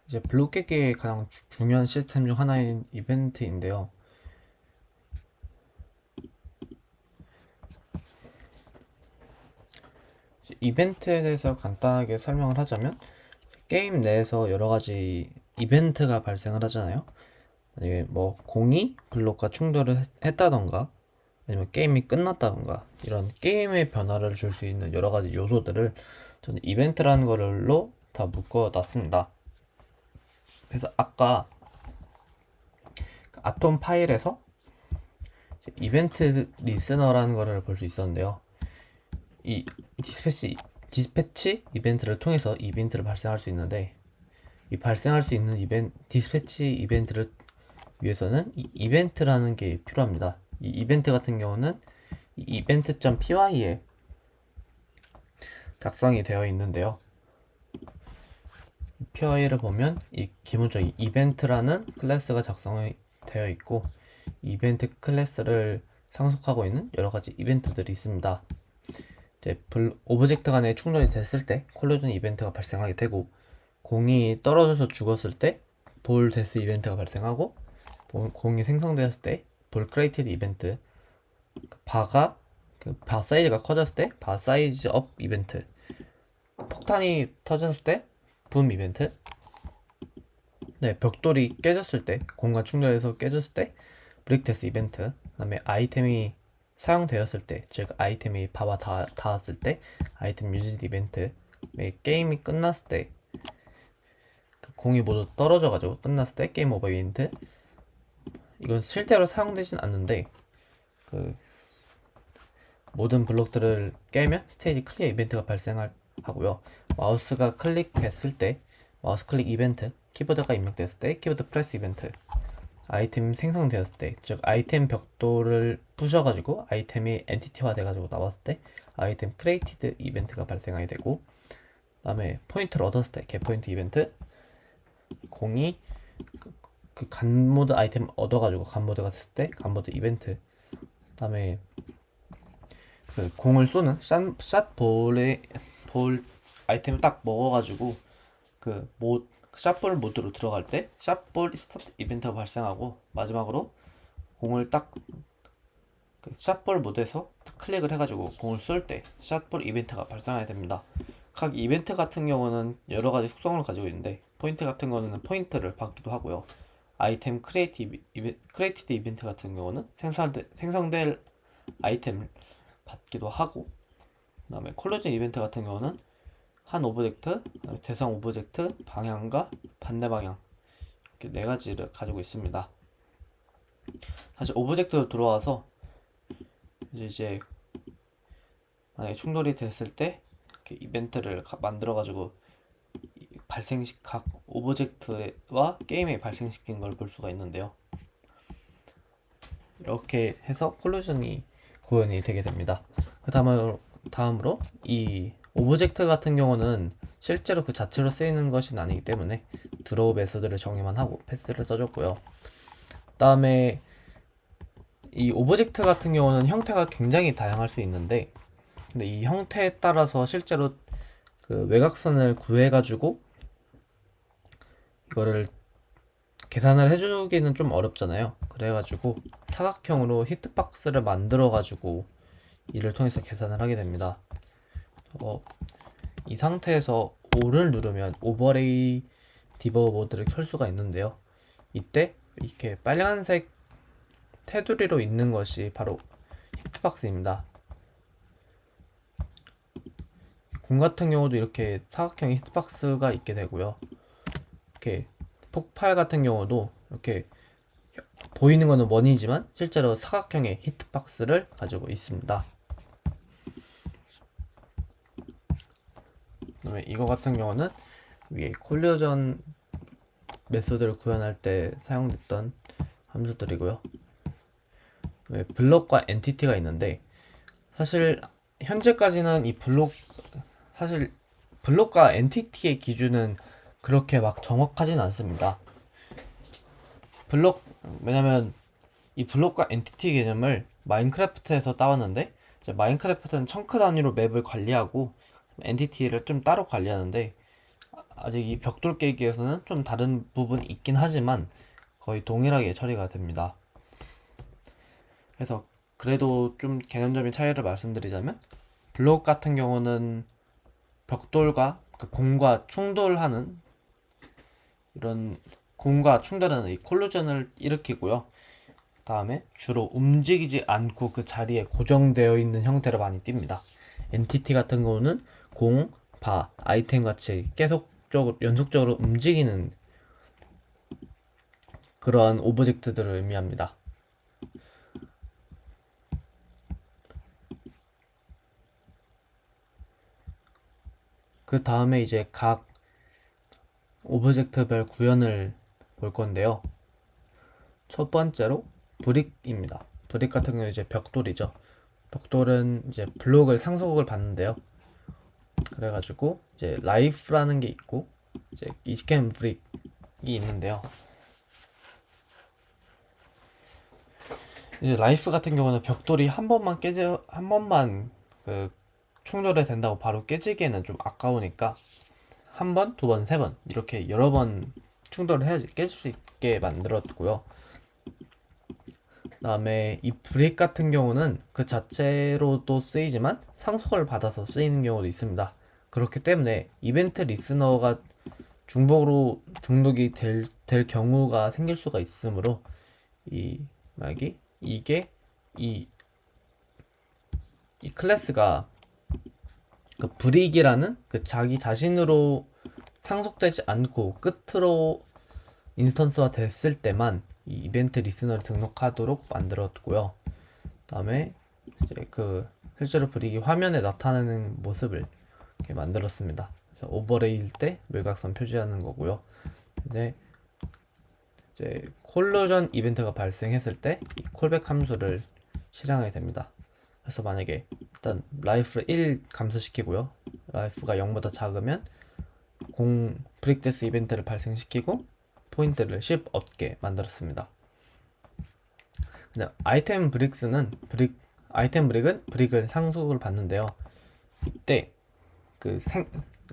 이제 블록 깨기의 가장 중요한 시스템 중 하나인 이벤트인데요. 이벤트에 대해서 간단하게 설명을 하자면, 게임 내에서 여러 가지 이벤트가 발생을 하잖아요. 만약에 뭐 공이 블록과 충돌을 했다던가, 아니면 게임이 끝났다던가, 이런 게임의 변화를 줄 수 있는 여러 가지 요소들을 저는 이벤트라는 걸로 다 묶어 놨습니다. 그래서 아까 아톰 파일에서 이벤트 리스너라는 거를 볼 수 있었는데요. 이 디스패치 이벤트를 통해서 이벤트를 발생할 수 있는데, 이 발생할 수 있는 디스패치 이벤트를 위해서는 이 이벤트라는 게 필요합니다. 이 이벤트 같은 경우는 이 이벤트.py에 작성이 되어 있는데요. py를 보면 이 기본적인 이벤트라는 클래스가 작성이 되어 있고, 이벤트 클래스를 상속하고 있는 여러 가지 이벤트들이 있습니다. 이제 오브젝트 간에 충돌이 됐을 때 콜리전 이벤트가 발생하게 되고, 공이 떨어져서 죽었을 때 볼 데스 이벤트가 발생하고, 공이 생성되었을 때 볼 크레이티드 이벤트, 바 사이즈가 커졌을 때 바 사이즈 업 이벤트, 폭탄이 터졌을 때 붐 이벤트, 네, 벽돌이 깨졌을 때, 공간 충돌해서 깨졌을 때 브릭 데스 이벤트, 그다음에 아이템이 사용되었을 때, 즉 아이템이 바와 닿았을 때 아이템 유지 이벤트, 게임이 끝났을 때, 그 공이 모두 떨어져가지고 끝났을 때 게임 오버 이벤트. 이건 실제로 사용되진 않는데, 그 모든 블록들을 깨면 스테이지 클리어 이벤트가 발생하고요. 마우스가 클릭했을 때 마우스 클릭 이벤트, 키보드가 입력됐을 때 키보드 프레스 이벤트, 아이템 생성되었을 때, 즉 아이템 벽돌을 부셔가지고 아이템이 엔티티화 돼가지고 나왔을 때 아이템 크레이티드 이벤트가 발생하게 되고, 그 다음에 포인트를 얻었을 때 겟포인트 이벤트, 공이 그 간모드 아이템 얻어가지고 간모드 갔을 때 간모드 이벤트, 그 다음에 그 공을 쏘는 샷볼의 볼 아이템을 딱 먹어가지고 샷볼 모드로 들어갈 때 샷볼 스타트 이벤트가 발생하고, 마지막으로 공을 딱 샷볼 모드에서 클릭을 해가지고 공을 쏠 때 샷볼 이벤트가 발생하게 됩니다. 각 이벤트 같은 경우는 여러 가지 속성을 가지고 있는데, 포인트 같은 경우는 포인트를 받기도 하고요. 아이템 크리에이티드 이벤트 같은 경우는 생성될 아이템을 받기도 하고, 그 다음에 콜로전 이벤트 같은 경우는 한 오브젝트, 대상 오브젝트 방향과 반대 방향, 이렇게 네 가지를 가지고 있습니다. 사실 오브젝트로 들어와서 이제 만약에 충돌이 됐을 때 이렇게 이벤트를 만들어 가지고 각 오브젝트와 게임에 발생시킨 걸 볼 수가 있는데요. 이렇게 해서 콜루전이 구현이 되게 됩니다. 그 다음으로 이 오브젝트 같은 경우는 실제로 그 자체로 쓰이는 것이 아니기 때문에 드로우 메서드를 정의만 하고 패스를 써줬고요. 그 다음에 이 오브젝트 같은 경우는 형태가 굉장히 다양할 수 있는데, 근데 이 형태에 따라서 실제로 그 외곽선을 구해가지고 이거를 계산을 해주기는 좀 어렵잖아요. 그래가지고 사각형으로 히트박스를 만들어가지고 이를 통해서 계산을 하게 됩니다. 이 상태에서 O를 누르면 오버레이 디버그 모드를 켤 수가 있는데요. 이때 이렇게 빨간색 테두리로 있는 것이 바로 히트박스입니다. 공 같은 경우도 이렇게 사각형의 히트박스가 있게 되고요. 이렇게 폭발 같은 경우도 이렇게 보이는 거는 원이지만 실제로 사각형의 히트박스를 가지고 있습니다. 그다음에 이거 같은 경우는 위에 콜리전 메소드를 구현할 때 사용됐던 함수들이고요. 블록과 엔티티가 있는데, 사실 현재까지는 사실 블록과 엔티티의 기준은 그렇게 막 정확하진 않습니다. 왜냐면 이 블록과 엔티티 개념을 마인크래프트에서 따왔는데, 마인크래프트는 청크 단위로 맵을 관리하고 엔티티를 좀 따로 관리하는데, 아직 이 벽돌 깨기에서는 좀 다른 부분이 있긴 하지만 거의 동일하게 처리가 됩니다. 그래서 그래도 좀 개념적인 차이를 말씀드리자면 블록 같은 경우는 벽돌과 그 공과 충돌하는 이런 공과 충돌하는 이 콜루전을 일으키고요. 다음에 주로 움직이지 않고 그 자리에 고정되어 있는 형태로 많이 띕니다. 엔티티 같은 경우는 공, 바, 아이템 같이 계속적으로 연속적으로 움직이는 그러한 오브젝트들을 의미합니다. 그 다음에 이제 각 오브젝트별 구현을 볼 건데요. 첫 번째로 브릭입니다. 브릭 같은 경우 이제 벽돌이죠. 벽돌은 이제 블록을 상속을 받는데요. 그래가지고 이제 라이프라는 게 있고 이제 이스캔 브릭이 있는데요. 이제 라이프 같은 경우는 벽돌이 한 번만 그 충돌이 된다고 바로 깨지기에는 좀 아까우니까 한 번, 두 번, 세 번 이렇게 여러 번 충돌을 해야지 깨질 수 있게 만들었고요. 그다음에 이 브릭 같은 경우는 그 자체로도 쓰이지만 상속을 받아서 쓰이는 경우도 있습니다. 그렇기 때문에 이벤트 리스너가 중복으로 등록이 될 경우가 생길 수가 있으므로 만약에 이게 이, 이 클래스가 그 브릭이라는 그 자기 자신으로 상속되지 않고 끝으로 인스턴스화 됐을 때만 이 이벤트 리스너를 등록하도록 만들었고요. 다음에 이제 그 실제로 브릭이 화면에 나타나는 모습을 이렇게 만들었습니다. 그래서 오버레이일 때 외곽선 표시하는 거고요. 근데 이제 콜루전 이벤트가 발생했을 때 이 콜백 함수를 실행하게 됩니다. 그래서 만약에 일단 라이프를 1 감소시키고요. 라이프가 0보다 작으면 브릭데스 이벤트를 발생시키고 포인트를 10 얻게 만들었습니다. 근데 아이템 브릭은 브릭을 상속을 받는데요. 이때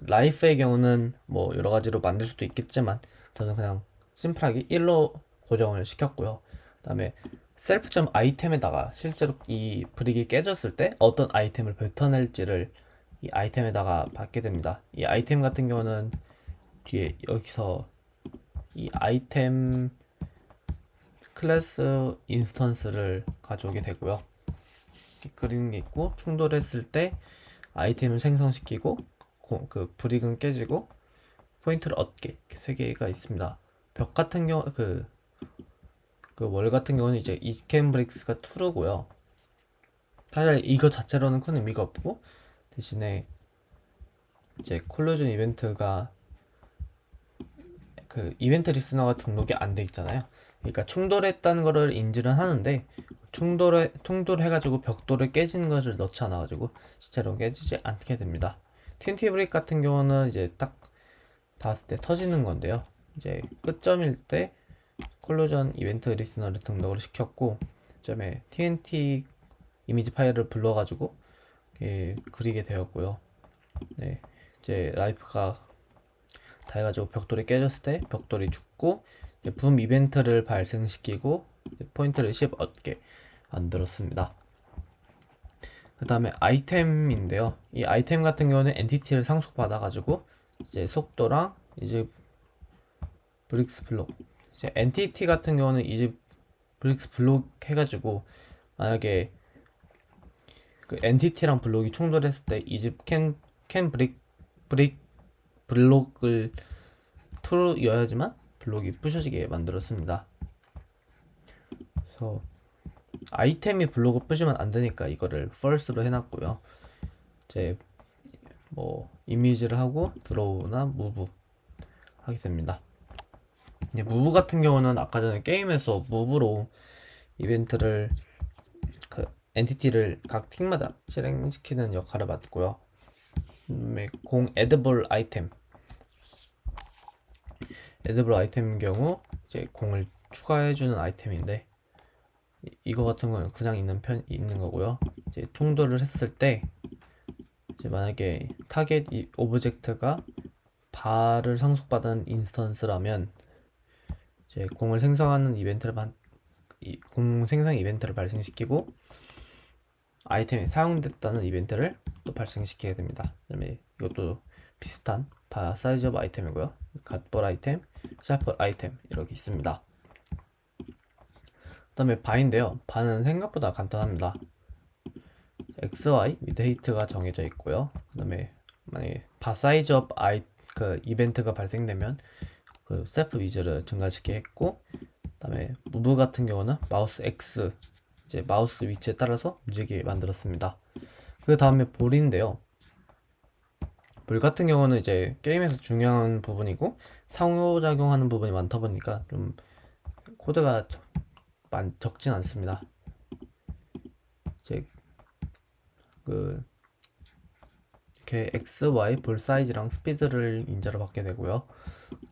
라이프의 경우는 뭐 여러 가지로 만들 수도 있겠지만 저는 그냥 심플하게 1로 고정을 시켰고요. 그다음에 셀프.점 아이템에다가 실제로 이 브릭이 깨졌을 때 어떤 아이템을 뱉어낼지를 이 아이템에다가 받게 됩니다. 이 아이템 같은 경우는 뒤에 여기서 이 아이템 클래스 인스턴스를 가져오게 되고요. 이렇게 그리는 게 있고 충돌했을 때 아이템을 생성시키고 그 브릭은 깨지고 포인트를 얻게 이렇게 세 개가 있습니다. 벽 같은 경우 그 월 같은 경우는 이제 이스캔 브릭스가 true고요. 사실 이거 자체로는 큰 의미가 없고 대신에 이제 콜루전 이벤트가 그 이벤트 리스너가 등록이 안 돼 있잖아요. 그러니까 충돌했다는 거를 인지를 하는데 충돌해가지고 벽돌을 깨지는 것을 넣지 않아가지고 실제로 깨지지 않게 됩니다. TNT 브릭 같은 경우는 이제 딱 닿았을 때 터지는 건데요. 이제 끝점일 때 콜루전 이벤트 리스너를 등록을 시켰고 그점에 TNT 이미지 파일을 불러가지고 그리게 되었고요. 네, 이제 라이프가 다 해가지고 벽돌이 깨졌을 때 벽돌이 죽고 붐 이벤트를 발생시키고 포인트를 10 얻게 만들었습니다. 그 다음에 아이템인데요. 이 아이템 같은 경우는 엔티티를 상속받아가지고 이제 속도랑 이제 브릭스 블록 이제 엔티티 같은 경우는 이제 브릭스 블록 해가지고 만약에 그 엔티티랑 블록이 충돌했을 때 이집 캔 브릭 블록을 true여야지만 블록이 부셔지게 만들었습니다. 그래서 아이템이 블록을 부시면 안 되니까 이거를 false로 해놨고요. 이제 뭐 이미지를 하고 드로우나 무브 하게 됩니다. 무브 같은 경우는 아까 전에 게임에서 무브로 이벤트를 그 엔티티를 각 팀마다 실행시키는 역할을 맡고요. 공 에드블 아이템 경우 이제 공을 추가해주는 아이템인데 이거 같은 거는 그냥 있는 거고요. 이제 충돌을 했을 때 이제 만약에 타겟 오브젝트가 바를 상속받은 인스턴스라면 이제 공을 생성하는 공 생성 이벤트를 발생시키고 아이템이 사용됐다는 이벤트를 또 발생시키게 됩니다. 그다음에 이것도 비슷한 바 사이즈 업 아이템이고요. 갓볼 아이템, 샤플 아이템 이렇게 있습니다. 그다음에 바인데요. 바는 생각보다 간단합니다. x, y, 위드 헤이트가 정해져 있고요. 그다음에 만약에 바 사이즈 업 그 이벤트가 발생되면 그 셀프 위즈를 증가시키게 했고, 그다음에 무브 같은 경우는 마우스 X 이제 마우스 위치에 따라서 움직이게 만들었습니다. 그 다음에 볼인데요. 볼 같은 경우는 이제 게임에서 중요한 부분이고 상호작용하는 부분이 많다 보니까 좀 코드가 적진 않습니다. 이제 그 이렇게 X, Y 볼 사이즈랑 스피드를 인자로 받게 되고요.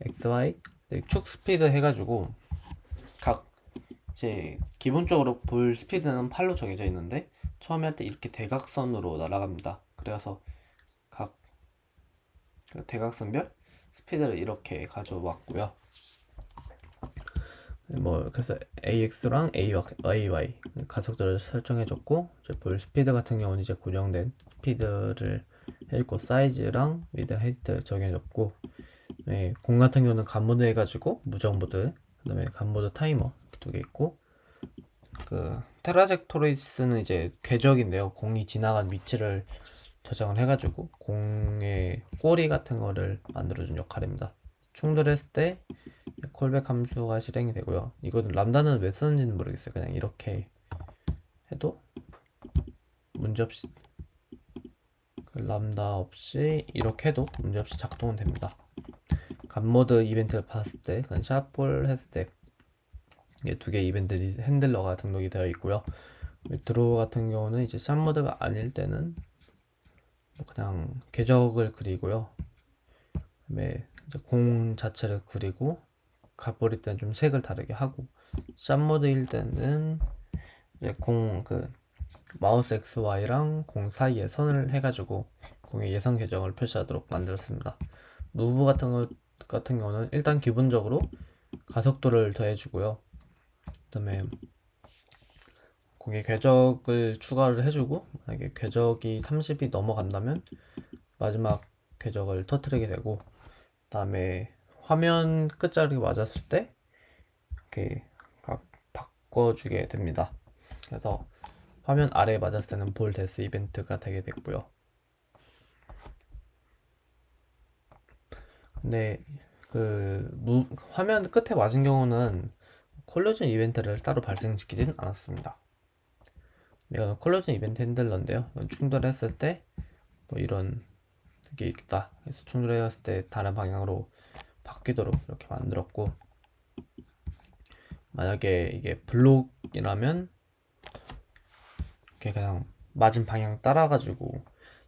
X, Y 축 스피드 해가지고 각 이제 기본적으로 볼 스피드는 8로 정해져 있는데 처음에 할 때 이렇게 대각선으로 날아갑니다. 그래서 각 대각선별 스피드를 이렇게 가져왔고요. 뭐 그래서 AX랑 AY 가속도를 설정해줬고 볼 스피드 같은 경우는 이제 고정된 스피드를 해줬고 사이즈랑 위드 헤이트 정해줬고 네, 공 같은 경우는 간모드 해가지고 무정 모드 그다음에 간모드 타이머 두 개 있고 그 테라젝토리스는 이제 궤적인데요. 공이 지나간 위치를 저장을 해가지고 공의 꼬리 같은 거를 만들어준 역할입니다. 충돌했을 때 콜백 함수가 실행이 되고요. 이거는 람다는 왜 쓰는지는 모르겠어요. 그냥 이렇게 해도 문제없이 람다 없이 이렇게 해도 문제없이 작동은 됩니다. 간모드 이벤트를 받았을 때, 그냥 샷볼 했을 때 두 개의 이벤트 핸들러가 등록이 되어 있고요. 드로우 같은 경우는 이제 샷모드가 아닐 때는 그냥 궤적을 그리고요. 그다음에 이제 공 자체를 그리고 갓버릴 때는 좀 색을 다르게 하고 샷모드일 때는 이제 마우스 XY랑 공 사이에 선을 해가지고 공의 예상 궤적을 표시하도록 만들었습니다. 무브 같은 경우는 일단 기본적으로 가속도를 더해주고요. 그다음에 공의 궤적을 추가를 해주고 만약에 궤적이 30이 넘어간다면 마지막 궤적을 터트리게 되고 그다음에 화면 끝자락이 맞았을 때 이렇게 바꿔주게 됩니다. 그래서 화면 아래에 맞았을 때는 볼 데스 이벤트가 되게 됐고요. 근데 화면 끝에 맞은 경우는 콜루전 이벤트를 따로 발생시키진 않았습니다. 이건 콜루전 이벤트 핸들러인데요. 충돌했을 때 뭐 이런 게 있다. 그래서 충돌했을 때 다른 방향으로 바뀌도록 이렇게 만들었고 만약에 이게 블록이라면 이렇게 그냥 맞은 방향 따라가지고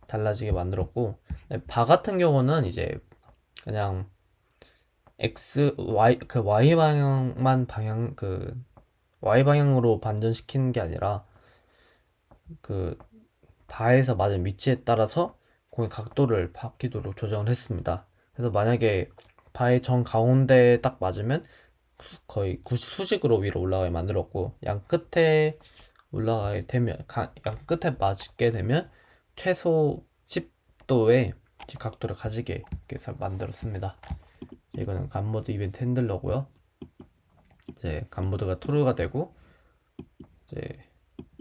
달라지게 만들었고 바 같은 경우는 이제 그냥 Y 방향으로 반전시키는 게 아니라 바에서 맞은 위치에 따라서 공의 각도를 바뀌도록 조정을 했습니다. 그래서 만약에 바의 정 가운데에 딱 맞으면 거의 수직으로 위로 올라가게 만들었고 양 끝에 맞게 되면 최소 10도의 각도를 가지게 이렇게 만들었습니다. 이거는 간모드 이벤트 핸들러고요. 이제 간모드가 true가 되고 이제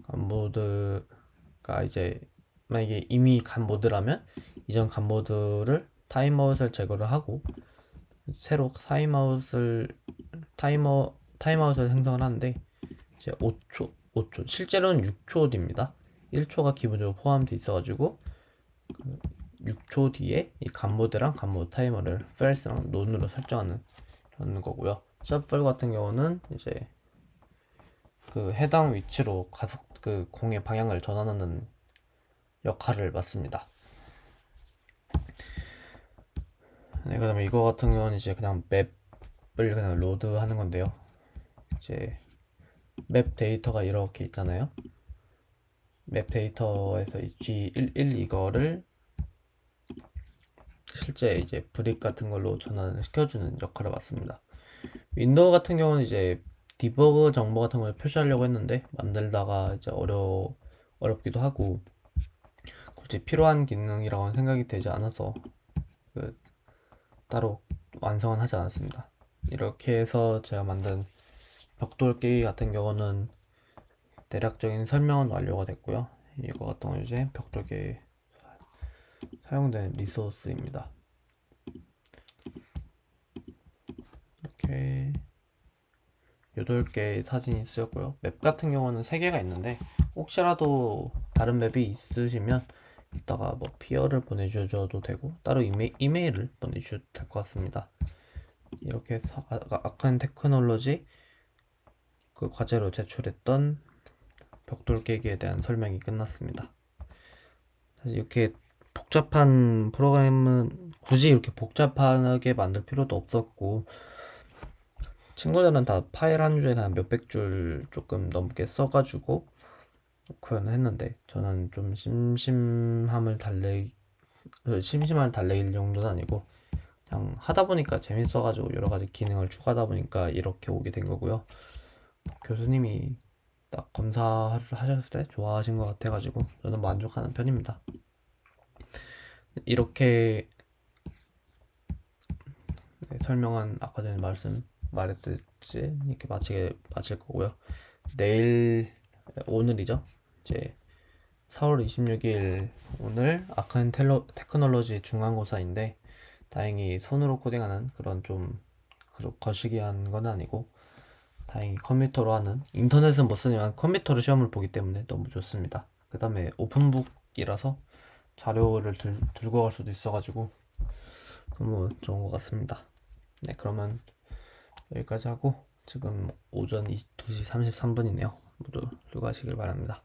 간모드가 이제 만약에 이미 간모드라면 이전 간모드를 타임아웃을 제거를 하고 새로 타임아웃을 생성을 하는데 이제 5초 실제로는 6초입니다. 1초가 기본적으로 포함되어 있어가지고 6초 뒤에 이 간모드랑 간모드 타이머를 false랑 none으로 설정하는 거고요. 셔플 같은 경우는 이제 해당 위치로 공의 방향을 전환하는 역할을 맡습니다. 네, 그다음에 이거 같은 경우는 이제 그냥 맵을 그냥 로드하는 건데요. 이제 맵 데이터가 이렇게 있잖아요. 맵 데이터에서 G11 이거를 실제 이제 브릭 같은 걸로 전환을 시켜주는 역할을 맡습니다. 윈도우 같은 경우는 이제 디버그 정보 같은 걸 표시하려고 했는데 만들다가 이제 어렵기도 하고 굳이 필요한 기능이라고는 생각이 되지 않아서 따로 완성은 하지 않았습니다. 이렇게 해서 제가 만든 벽돌 깨기 같은 경우는 대략적인 설명은 완료가 됐고요. 이거 같은 건 이제 벽돌 깨기 사용된 리소스입니다. 이렇게 8개의 사진이 쓰였고요. 맵 같은 경우는 3개가 있는데 혹시라도 다른 맵이 있으시면 이따가 뭐 피어를 보내주셔도 되고 따로 이메일을 보내주셔도 될 것 같습니다. 이렇게 해서 아칸 테크놀로지 그 과제로 제출했던 벽돌 깨기에 대한 설명이 끝났습니다. 사실 이렇게 복잡한 프로그램은 굳이 이렇게 복잡하게 만들 필요도 없었고 친구들은 다 파일 한 줄에 한 몇백 줄 조금 넘게 써가지고 표현을 했는데 저는 좀 심심함을 달래일 정도는 아니고 그냥 하다 보니까 재밌어가지고 여러 가지 기능을 추가하다 보니까 이렇게 오게 된 거고요. 교수님이 딱 검사를 하셨을 때 좋아하신 것 같아가지고 저는 만족하는 편입니다. 이렇게 설명한 아까 전에 말했듯이 이렇게 마칠 거고요. 오늘이죠. 이제 4월 26일 오늘 아칸 테크놀로지 중간고사인데 다행히 손으로 코딩하는 그런 좀 거시기한 건 아니고 다행히 컴퓨터로 하는 인터넷은 못 쓰지만 컴퓨터로 시험을 보기 때문에 너무 좋습니다. 그 다음에 오픈북이라서 자료를 들고 갈 수도 있어가지고 너무 좋은 것 같습니다. 네, 그러면 여기까지 하고 지금 오전 2시 33분이네요. 모두 수고하시길 바랍니다.